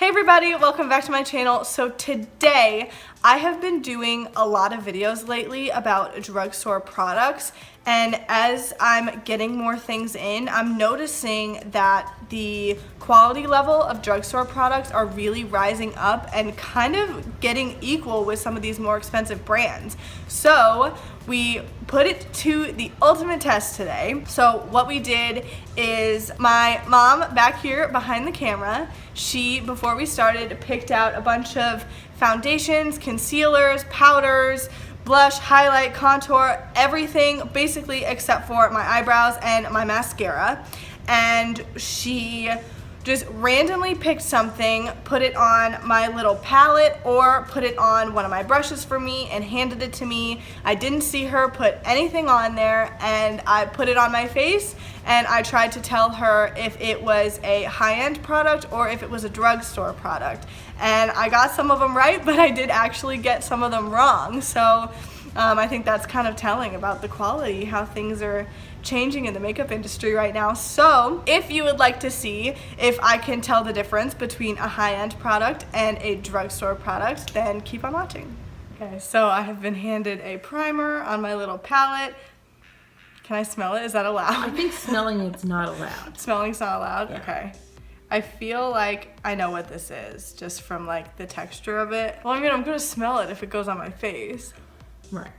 Hey everybody, welcome back to my channel. So today I have been doing a lot of videos lately about drugstore products, and as I'm getting more things in, I'm noticing that the quality level of drugstore products are really rising up and kind of getting equal with some of these more expensive brands. So we put it to the ultimate test today. So what we did is my mom back here behind the camera, she, before we started, picked out a bunch of foundations, concealers, powders, blush, highlight, contour, everything basically except for my eyebrows and my mascara. And she just randomly picked something, put it on my little palette or put it on one of my brushes for me and handed it to me. I didn't see her put anything on there, and I put it on my face and I tried to tell her if it was a high-end product or if it was a drugstore product. And I got some of them right, but I did actually get some of them wrong. So I think that's kind of telling about the quality, how things are changing in the makeup industry right now. So if you would like to see if I can tell the difference between a high-end product and a drugstore product, then keep on watching. Okay, so I have been handed a primer on my little palette. Can I smell it? Is that allowed? I think smelling it's not allowed. Smelling's not allowed? Yeah. Okay. I feel like I know what this is just from like the texture of it. Well, I mean, I'm gonna smell it if it goes on my face. Right.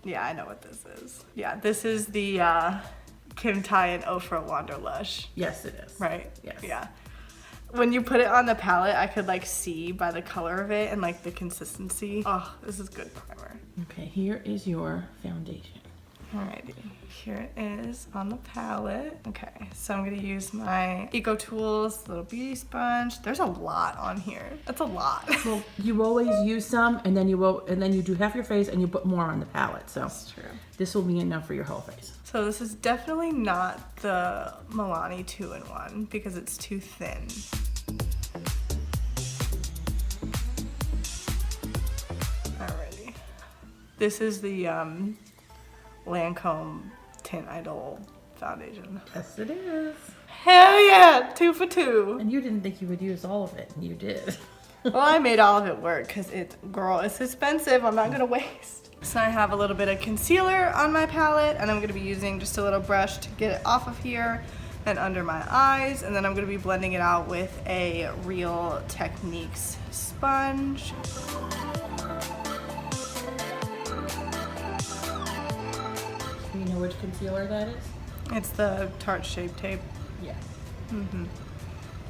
Yeah, I know what this is. Yeah, this is the Kim Tai and Ofra Wanderlush. Yes, it is. Right? Yes. Yeah. When you put it on the palette, I could like see by the color of it and like the consistency. Oh, this is good primer. Okay, here is your foundation. Alrighty, here it is on the palette. Okay, so I'm gonna use my Eco Tools little beauty sponge. There's a lot on here. That's a lot. Well, you always use some, and then you do half your face, and you put more on the palette. So That's true. this will be enough for your whole face. So this is definitely not the Milani 2-in-1 because it's too thin. Alrighty. This is the Lancome Tint Idol foundation. Yes, it is. Hell yeah, 2 for 2. And you didn't think you would use all of it, and you did. Well, I made all of it work because it's expensive. I'm not gonna waste. So I have a little bit of concealer on my palette, and I'm gonna be using just a little brush to get it off of here and under my eyes, and then I'm gonna be blending it out with a Real Techniques sponge. Do you know which concealer that is? It's the Tarte Shape Tape. Yeah.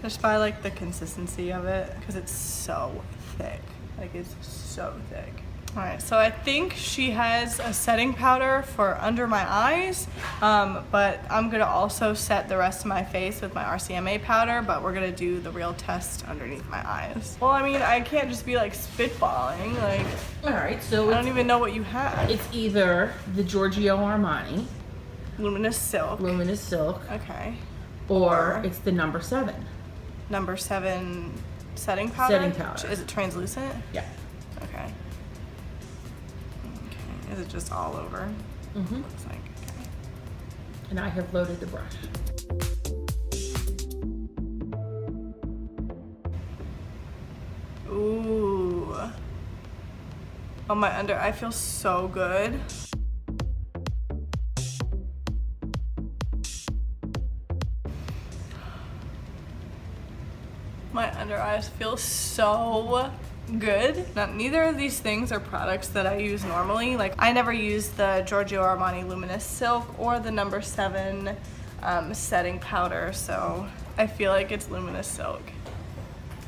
Just by like the consistency of it, because it's so thick. Like it's so thick. All right, so I think she has a setting powder for under my eyes, but I'm gonna also set the rest of my face with my RCMA powder, but we're gonna do the real test underneath my eyes. Well, I mean, I can't just be like spitballing, like, All right, so I don't even know what you have. it's either the Giorgio Armani Luminous Silk. Luminous Silk, Okay. or it's the number 7. Number 7 setting powder? Setting powder. Is it translucent? Yeah. Okay. Okay. Is it just all over? Mm-hmm. Looks like. Okay. And I have loaded the brush. Ooh. Oh, my under eye feels so good. My under eyes feel so good. Now, neither of these things are products that I use normally. Like, I never use the Giorgio Armani Luminous Silk or the number 7 setting powder, so I feel like it's Luminous Silk.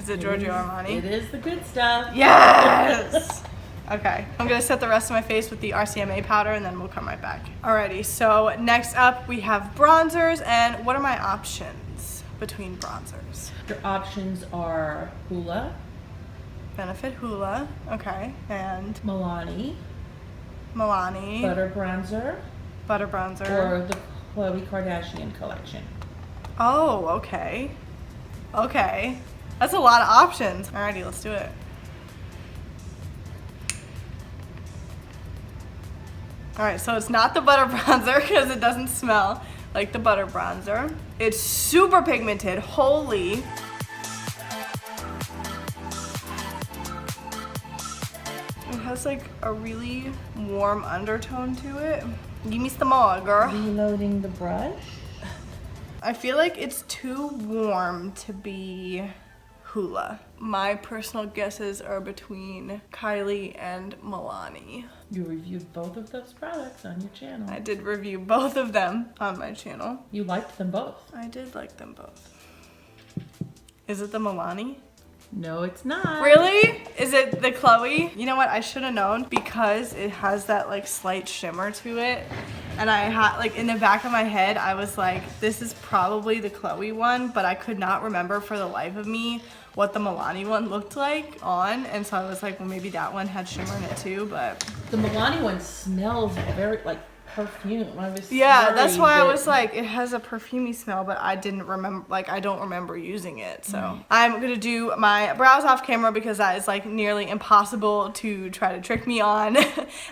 Is it Giorgio Armani? It is the good stuff. Yes! Okay, I'm gonna set the rest of my face with the RCMA powder and then we'll come right back. Alrighty, so next up we have bronzers, and what are my options between bronzers? Your options are Hoola, Benefit Hoola, okay, and Milani, Milani, Butter Bronzer, Butter Bronzer. or the Khloe Kardashian collection. Oh, okay. Okay. That's a lot of options. Alrighty, let's do it. Alright, so it's not the butter bronzer because it doesn't smell like the butter bronzer. It's super pigmented. Holy. has like a really warm undertone to it. Give me some more, girl. Reloading the brush. I feel like it's too warm to be Hoola. My personal guesses are between Kylie and Milani. You reviewed both of those products on your channel. I did review both of them on my channel. You liked them both. I did like them both. Is it the Milani? No, it's not. Really? Is it the Chloe? You know what? I should have known because it has that like slight shimmer to it. And I had like in the back of my head, I was like, this is probably the Chloe one, but I could not remember for the life of me what the Milani one looked like on. And so I was like, well, maybe that one had shimmer in it too, but. The Milani one smells very like perfume. Yeah, that's why I was like, it has a perfumey smell, but I didn't remember, like I don't remember using it. So I'm gonna do my brows off camera because that is like nearly impossible to try to trick me on.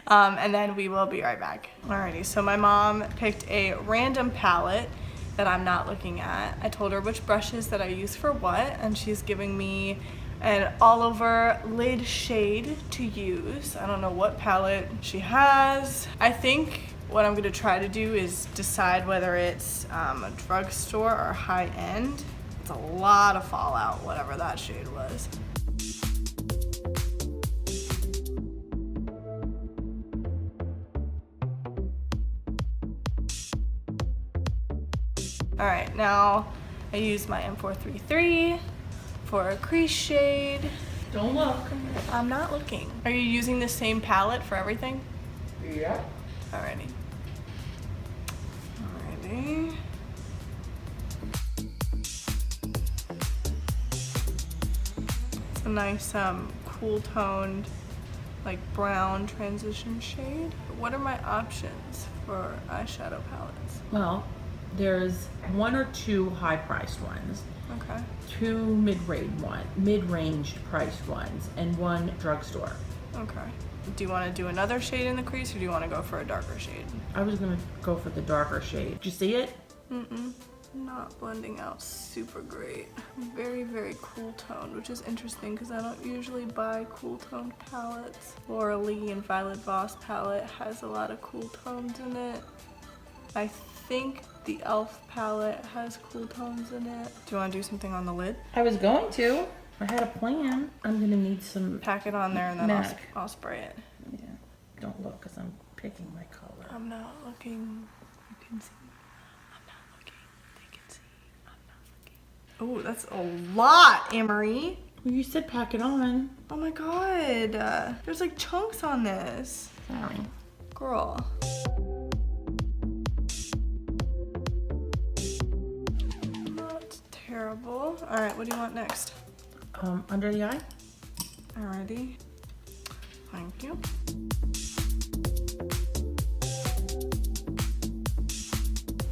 And then we will be right back. Alrighty, so my mom picked a random palette that I'm not looking at. I told her which brushes that I use for what, and she's giving me an all over lid shade to use. I don't know what palette she has. I think what I'm gonna try to do is decide whether it's a drugstore or high end. It's a lot of fallout, whatever that shade was. All right, now I use my M433 for a crease shade. Don't look. I'm not looking. Are you using the same palette for everything? Yeah. Alrighty. Alrighty. It's a nice cool toned like brown transition shade. What are my options for eyeshadow palettes? Well, there's one or two high-priced ones, Okay. two mid-range priced ones, and one drugstore. Okay. Do you want to do another shade in the crease or do you want to go for a darker shade? I was gonna go for the darker shade. Did you see it? Mm-mm. Not blending out super great. Very, very cool toned, which is interesting because I don't usually buy cool toned palettes. Laura Lee and Violet Voss palette has a lot of cool tones in it. I think the e.l.f. palette has cool tones in it. Do you want to do something on the lid? I was going to. I had a plan. I'm gonna need some. Pack it on there and then MAC. I'll spray it. Yeah. Don't look, cause I'm picking my color. I'm not looking. You can see. I'm not looking. They can see. I'm not looking. Oh, that's a lot, Amory. Well, you said pack it on. Oh my god. There's like chunks on this. Sorry. Girl. Not terrible. Alright, what do you want next? Under the eye. Alrighty. Thank you.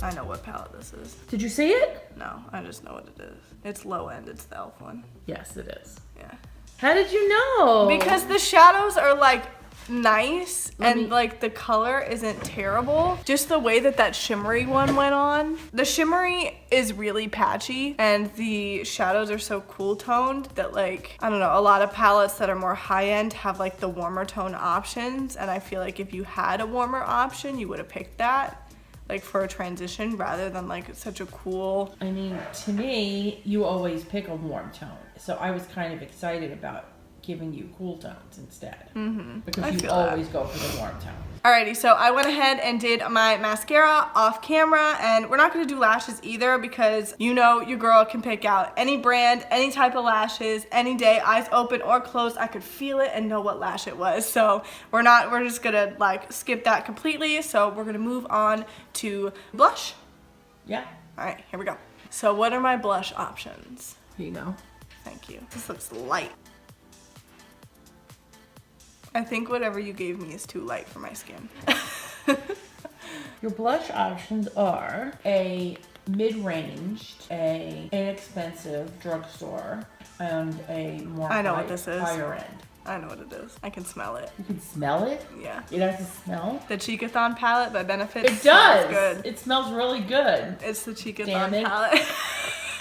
I know what palette this is. Did you see it? No, I just know what it is. It's low end, it's the e.l.f. one. Yes, it is. Yeah. How did you know? Because the shadows are like nice Let me- and like the color isn't terrible. Just the way that that shimmery one went on. The shimmery is really patchy and the shadows are so cool toned that like, I don't know, a lot of palettes that are more high end have like the warmer tone options. And I feel like if you had a warmer option, you would have picked that like for a transition rather than like such a cool. I mean, to me, you always pick a warm tone. So I was kind of excited about giving you cool tones instead. I Because you feel that. always go for the warm tone. Alrighty, so I went ahead and did my mascara off camera, and we're not gonna do lashes either because you know your girl can pick out any brand, any type of lashes, any day, eyes open or closed. I could feel it and know what lash it was. So we're just gonna like skip that completely. So we're gonna move on to blush. Yeah. Alright, here we go. So what are my blush options? Here you go. Thank you. This looks light. I think whatever you gave me is too light for my skin. Your blush options are a mid-ranged, a inexpensive drugstore, and a more I know what this is. higher end. I know what it is. I can smell it. You can smell it? Yeah. It has a smell? The Cheekathon palette by Benefit. It does! Good. It smells really good. It's the Cheekathon Damn it. palette.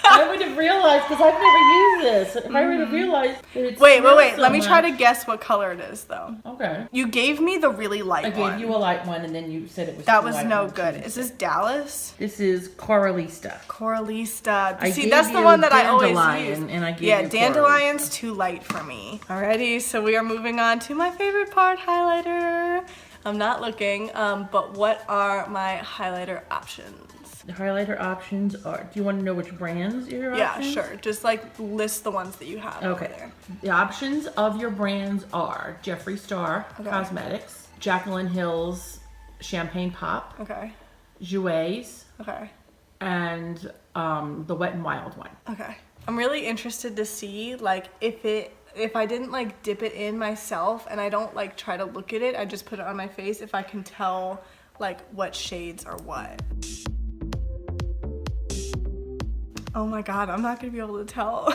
I would have realized because I've never used this. If I would have realized that it's Wait. so Let me try to much- guess what color it is, though. Okay. You gave me the really light I one. gave you a light one, and then you said it was That too was light no and good. changed Is it. this Dallas? This is Coralista. Coralista. I See, gave that's the you one that I always Dandelion, use. and I gave Yeah, you Dandelion's too light for me. Alrighty, so we are moving on to my favorite part, highlighter. I'm not looking, but what are my highlighter options? The highlighter options are, do you want to know which brands are your Yeah, options? sure. Just like list the ones that you have over Okay. there. The options of your brands are Jeffree Star Okay. Cosmetics, Jaclyn Hill's Champagne Pop, Okay. Jouer's, Okay. and the Wet n Wild one. Okay. I'm really interested to see like if I didn't like dip it in myself and I don't like try to look at it, I just put it on my face, if I can tell like what shades are what. Oh my god, I'm not gonna be able to tell.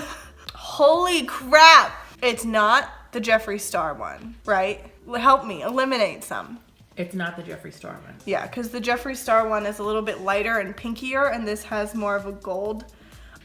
Holy crap! It's not the Jeffree Star one, right? Help me, eliminate some. It's not the Jeffree Star one. Yeah, because the Jeffree Star one is a little bit lighter and pinkier, and this has more of a gold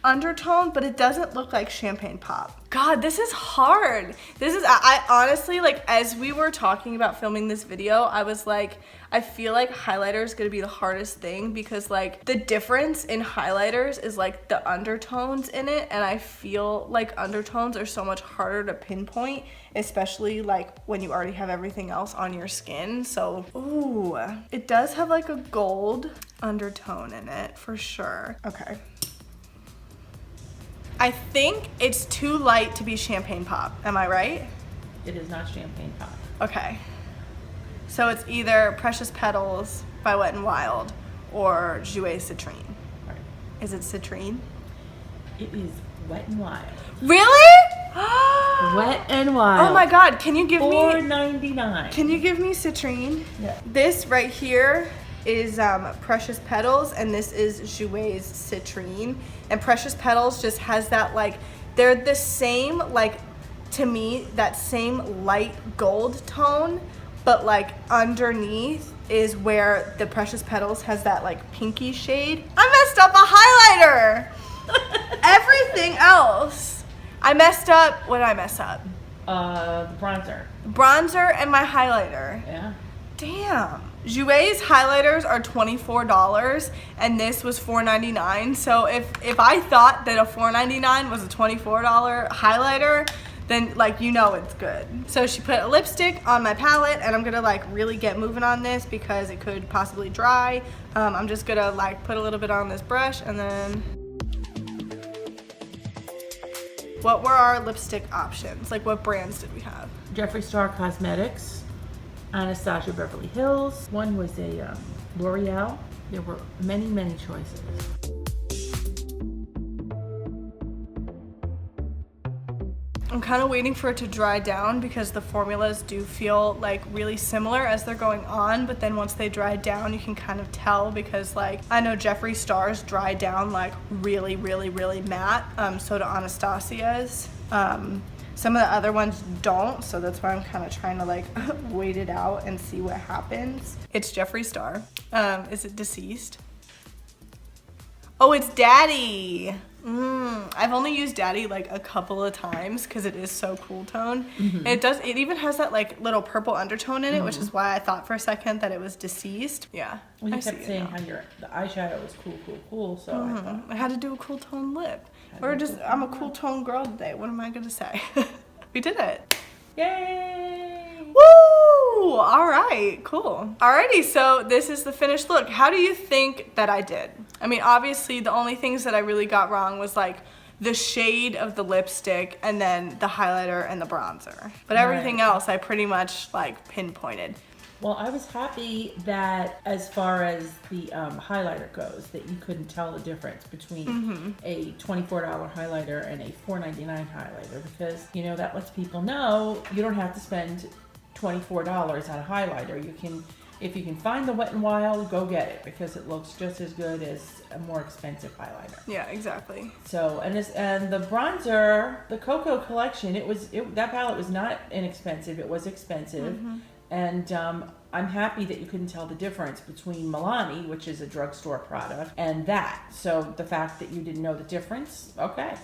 undertone, but it doesn't look like Champagne Pop. God, this is hard. I honestly, like, as we were talking about filming this video, I was like, I feel like highlighter is gonna be the hardest thing because like the difference in highlighters is like the undertones in it, and I feel like undertones are so much harder to pinpoint, especially like when you already have everything else on your skin. So, ooh, it does have like a gold undertone in it for sure. Okay. I think it's too light to be Champagne Pop. Am I right? It is not Champagne Pop. Okay. So it's either Precious Petals by Wet n Wild or Jouer Citrine. Right. Is it Citrine? It is Wet n Wild. Really? Wet n Wild. Oh my god, can you give me $4.99. Can you give me Citrine? Yeah. This right here is Precious Petals, and this is Jouer's Citrine. And Precious Petals just has that like, they're the same, like, to me, that same light gold tone, but like underneath is where the Precious Petals has that like pinky shade. I messed up a highlighter. Everything else. I messed up, what did I mess up? The bronzer. Bronzer and my highlighter. Yeah. Damn. Jouer's highlighters are $24 and this was $4.99. So if I thought that a $4.99 was a $24 highlighter, then like, you know it's good. So she put a lipstick on my palette, and I'm gonna like really get moving on this because it could possibly dry. I'm just gonna like put a little bit on this brush, and then what were our lipstick options? Like, what brands did we have? Jeffree Star Cosmetics, Anastasia Beverly Hills. One was a L'Oreal. There were many, many choices. I'm kind of waiting for it to dry down because the formulas do feel like really similar as they're going on, but then once they dry down, you can kind of tell because like I know Jeffree Star's dry down like really, really, really matte. So do Anastasia's. Some of the other ones don't, so that's why I'm kind of trying to like wait it out and see what happens. It's Jeffree Star. Is it Deceased? Oh, it's Daddy. I've only used Daddy like a couple of times because it is so cool tone. And it even has that like little purple undertone in it, which is why I thought for a second that it was Deceased. Yeah. Well, you I see kept it saying now. how the eyeshadow was cool, so I thought. I had to do a cool tone lip. I'm a cool tone girl today. What am I gonna say? We did it. Yay! Woo! All right, cool. Alrighty, so this is the finished look. How do you think that I did? I mean, obviously the only things that I really got wrong was like the shade of the lipstick and then the highlighter and the bronzer. But everything else I pretty much like pinpointed. Well, I was happy that as far as the highlighter goes, that you couldn't tell the difference between a $24 highlighter and a $4.99 highlighter, because, you know, that lets people know you don't have to spend $24 on a highlighter. You can, if you can find the Wet n Wild, go get it, because it looks just as good as a more expensive highlighter. Yeah, exactly. So, and the bronzer, the Cocoa collection, that palette was not inexpensive, it was expensive. And I'm happy that you couldn't tell the difference between Milani, which is a drugstore product, and that. So the fact that you didn't know the difference, okay.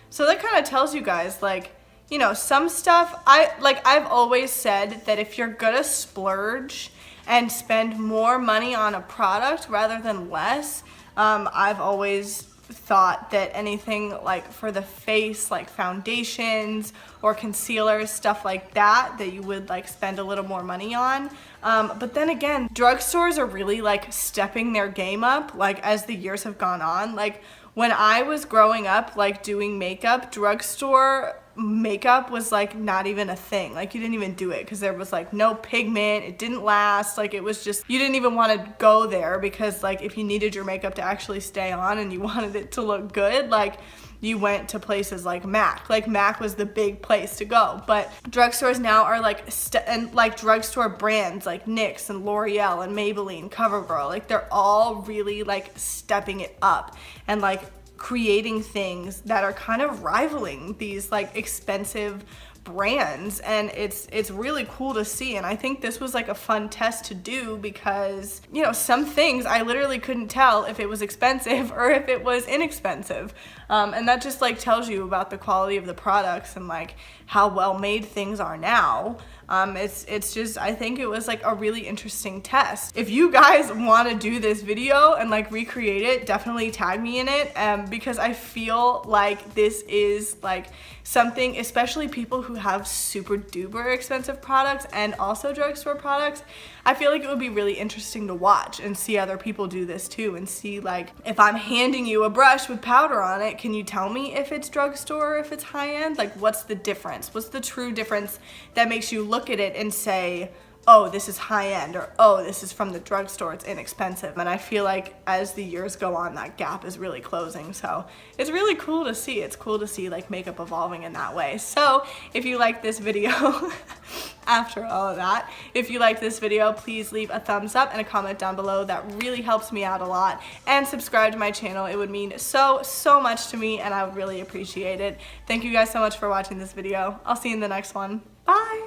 So that kind of tells you guys, like, you know, some stuff, I've always said that if you're gonna splurge and spend more money on a product rather than less, I've always thought that anything like for the face, like foundations or concealers, stuff like that you would like spend a little more money on. But then again, drugstores are really like stepping their game up, like as the years have gone on. Like when I was growing up, like doing makeup, drugstore makeup was like not even a thing. Like you didn't even do it because there was like no pigment, it didn't last, like it was just, you didn't even want to go there because like if you needed your makeup to actually stay on and you wanted it to look good, like you went to places like MAC. Like MAC was the big place to go. But drugstores now are like, and like drugstore brands like NYX and L'Oreal and Maybelline, CoverGirl, like they're all really like stepping it up and like creating things that are kind of rivaling these like expensive brands, and it's really cool to see. And I think this was like a fun test to do because, you know, some things I literally couldn't tell if it was expensive or if it was inexpensive, and that just like tells you about the quality of the products and like how well made things are now. It's just, I think it was like a really interesting test. If you guys want to do this video and like recreate it, definitely tag me in it, because I feel like this is like something, especially people who have super duper expensive products and also drugstore products, I feel like it would be really interesting to watch and see other people do this too, and see like if I'm handing you a brush with powder on it, can you tell me if it's drugstore or if it's high-end? Like what's the difference? What's the true difference that makes you look at it and say, oh, this is high-end, or oh, this is from the drugstore, it's inexpensive? And I feel like as the years go on, that gap is really closing. So it's really cool to see. It's cool to see like makeup evolving in that way. So if you like this video, after all of that, if you like this video, please leave a thumbs up and a comment down below. That really helps me out a lot. And subscribe to my channel. It would mean so much to me, and I would really appreciate it. Thank you guys so much for watching this video. I'll see you in the next one. Bye!